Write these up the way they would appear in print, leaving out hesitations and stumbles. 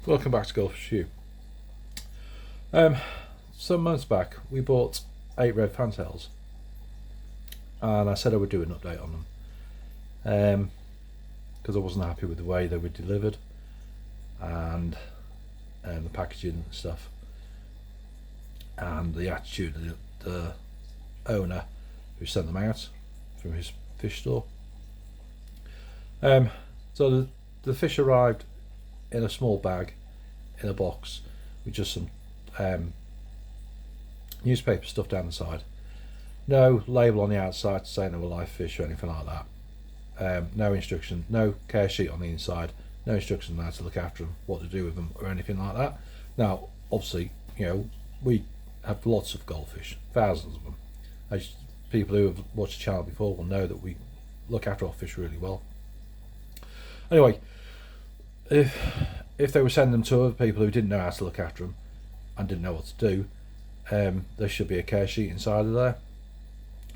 Welcome back to Golf Shoe. Some months back we bought 8 red Fantails, and I said I would do an update on them because I wasn't happy with the way they were delivered and the packaging and stuff and the attitude of the owner who sent them out from his fish store. So the fish arrived in a small bag in a box with just some newspaper stuff down the side. No label on the outside to say they were live fish or anything like that. No instruction, no care sheet on the inside, no instructions on how to look after them, what to do with them or anything like that. Now obviously, you know, we have lots of goldfish, thousands of them. As people who have watched the channel before will know that we look after our fish really well. Anyway, if they were sending them to other people who didn't know how to look after them and didn't know what to do, there should be a care sheet inside of there.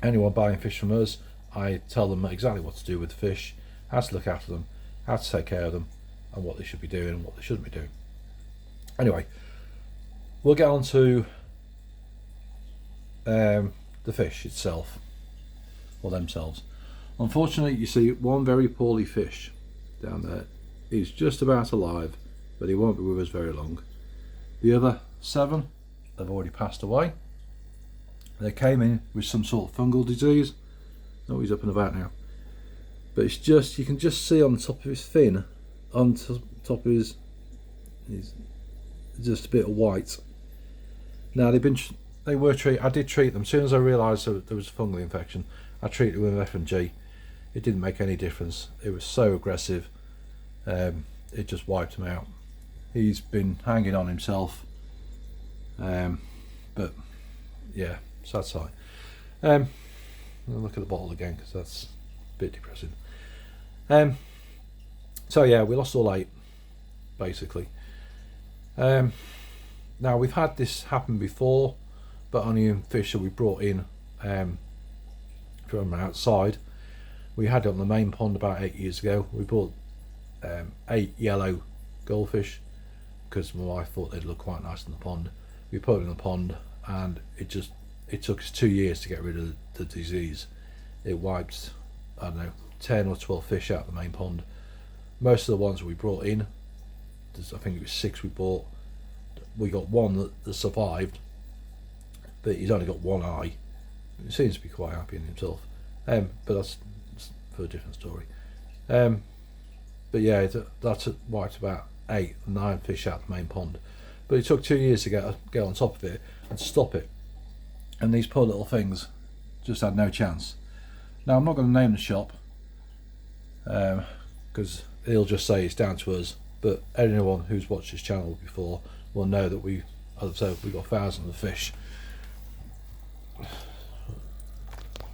Anyone buying fish from us, I tell them exactly what to do with the fish, how to look after them, how to take care of them, and what they should be doing and what they shouldn't be doing. Anyway, we'll get on to the fish itself, or themselves. Unfortunately, you see one very poorly fish down there. He's just about alive, but he won't be with us very long. The other 7 have already passed away. They came in with some sort of fungal disease. Oh, he's up and about now. But it's just, you can just see on the top of his fin, on top of he's just a bit of white. Now they were treated. I did treat them as soon as I realised that there was a fungal infection. I treated with F&G. It didn't make any difference. It was so aggressive. It just wiped him out. He's been hanging on himself, but yeah, sad sight. I'll look at the bottle again because that's a bit depressing. So yeah, we lost all 8 basically. Now we've had this happen before, but only in fish that we brought in from outside. We had it on the main pond about 8 years ago. We bought 8 yellow goldfish because my wife thought they'd look quite nice in the pond. We put them in the pond and it took us 2 years to get rid of the disease. It wiped, I don't know, 10 or 12 fish out of the main pond. Most of the ones we brought in, I think it was 6 we bought, we got one that survived, but he's only got one eye. He seems to be quite happy in himself, but that's for a different story. But yeah, that's wiped about 8 or 9 fish out of the main pond. But it took 2 years to get on top of it and stop it. And these poor little things just had no chance. Now I'm not going to name the shop because he'll just say it's down to us. But anyone who's watched this channel before will know that as I said, we've got thousands of fish.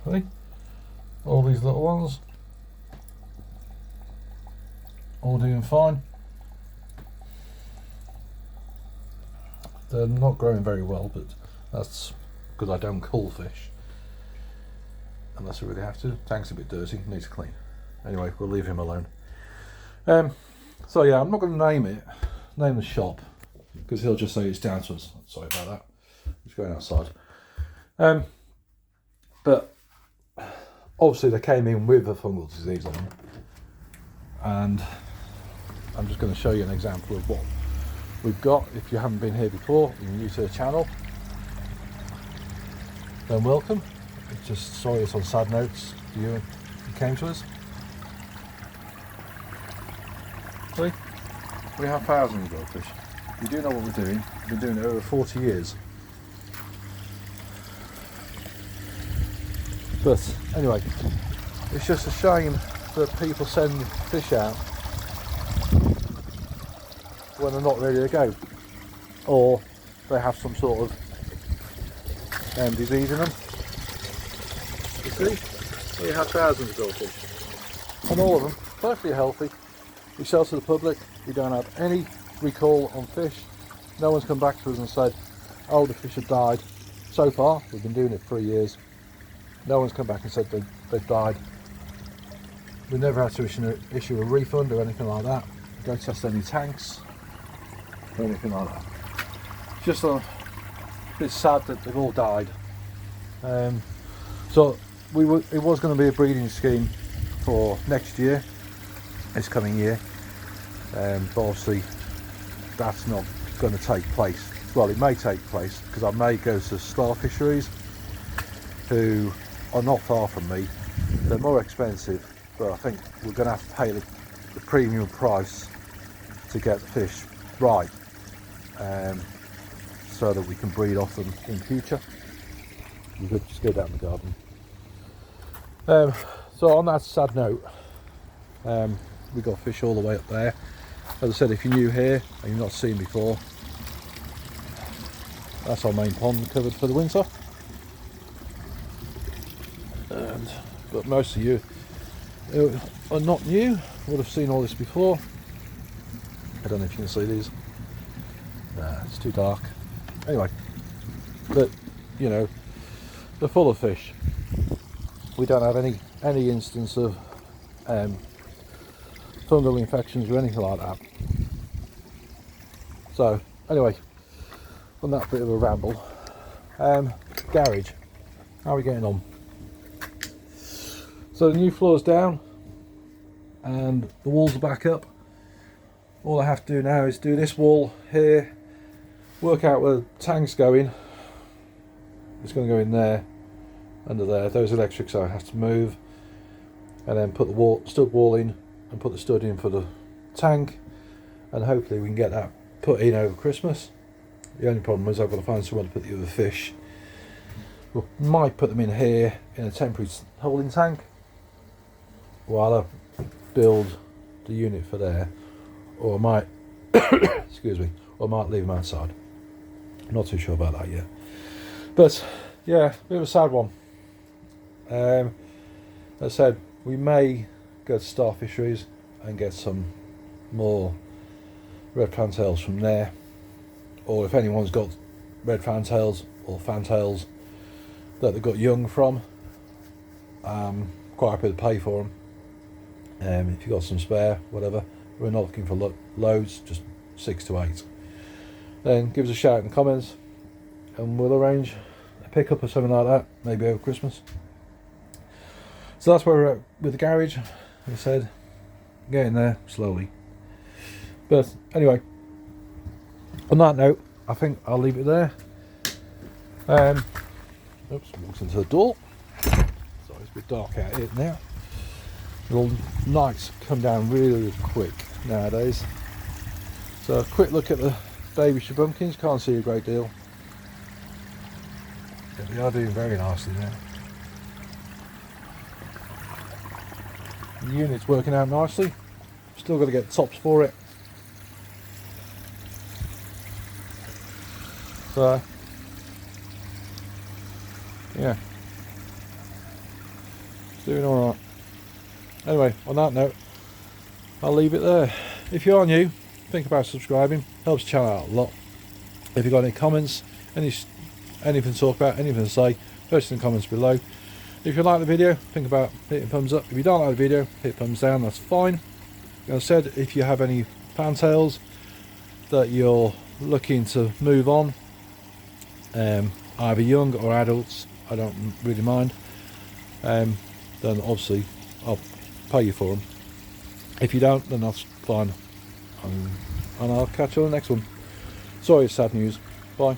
See? All these little ones. All doing fine. They're not growing very well, but that's because I don't cull fish unless I really have to. Tank's a bit dirty, needs to clean. Anyway, we'll leave him alone. So yeah, I'm not going to name the shop because he'll just say it's down to us. Sorry about that. I'm just going outside. But obviously they came in with a fungal disease on them, and I'm just going to show you an example of what we've got. If you haven't been here before, you're new to the channel, then welcome. It's just sorry it's on sad notes for you who came to us. See, we have thousands of goldfish. We do know what we're doing. We've been doing it over 40 years. But anyway, it's just a shame that people send fish out when they're not ready to go, or they have some sort of disease in them. You see, we have thousands of goldfish, and all of them perfectly healthy. We sell to the public. We don't have any recall on fish. No one's come back to us and said, oh, the fish have died. So far, we've been doing it 3 years. No one's come back and said they've died. We never had to issue a refund or anything like that. Go test any tanks. or anything like that. Just a bit sad that they've all died. So it was going to be a breeding scheme for next year, this coming year, but obviously that's not going to take place. Well, it may take place because I may go to Star Fisheries, who are not far from me. They're more expensive, but I think we're going to have to pay the premium price to get the fish right, so that we can breed off them in future. You could just go down the garden. So on that sad note, we got fish all the way up there. As I said, if you're new here and you've not seen before, that's our main pond covered for the winter. But most of you who are not new would have seen all this before. I don't know if you can see these. It's too dark. Anyway, but you know, they're full of fish. We don't have any instance of fungal infections or anything like that. So anyway, on that bit of a ramble, garage, how are we getting on? So the new floor's down and the walls are back up. All I have to do now is do this wall here, work out where the tank's going. It's going to go in there, under there. Those electrics I have to move, and then put the stud wall in and put the stud in for the tank, and hopefully we can get that put in over Christmas. The only problem is I've got to find somewhere to put the other fish. We might put them in here in a temporary holding tank while I build the unit for there, or I might excuse me, or I might leave them outside. I'm not too sure about that yet, but yeah, a bit of a sad one. As I said, we may go to Star Fisheries and get some more red fantails from there, or if anyone's got red fantails or fantails that they've got young from, quite happy to pay for them. If you've got some spare, whatever, we're not looking for loads, just 6 to 8. Then give us a shout in the comments and we'll arrange a pickup or something like that, maybe over Christmas. So that's where we're at with the garage. Like I said, getting there slowly. But anyway, on that note, I think I'll leave it there. Oops, walks into the door. Sorry, it's a bit dark out here now. The nights come down really quick nowadays. So a quick look at the baby shabunkins. Can't see a great deal. But they are doing very nicely now. The unit's working out nicely. Still got to get tops for it. So yeah, it's doing alright. Anyway, on that note, I'll leave it there. If you are new, think about subscribing. Helps the channel out a lot. If you've got any comments, anything to talk about, anything to say, post in the comments below. If you like the video, think about hitting thumbs up. If you don't like the video, hit thumbs down, that's fine. As I said, if you have any fantails that you're looking to move on, either young or adults, I don't really mind, then obviously I'll pay you for them. If you don't, then that's fine, and I'll catch you on the next one. Sorry, it's sad news. Bye.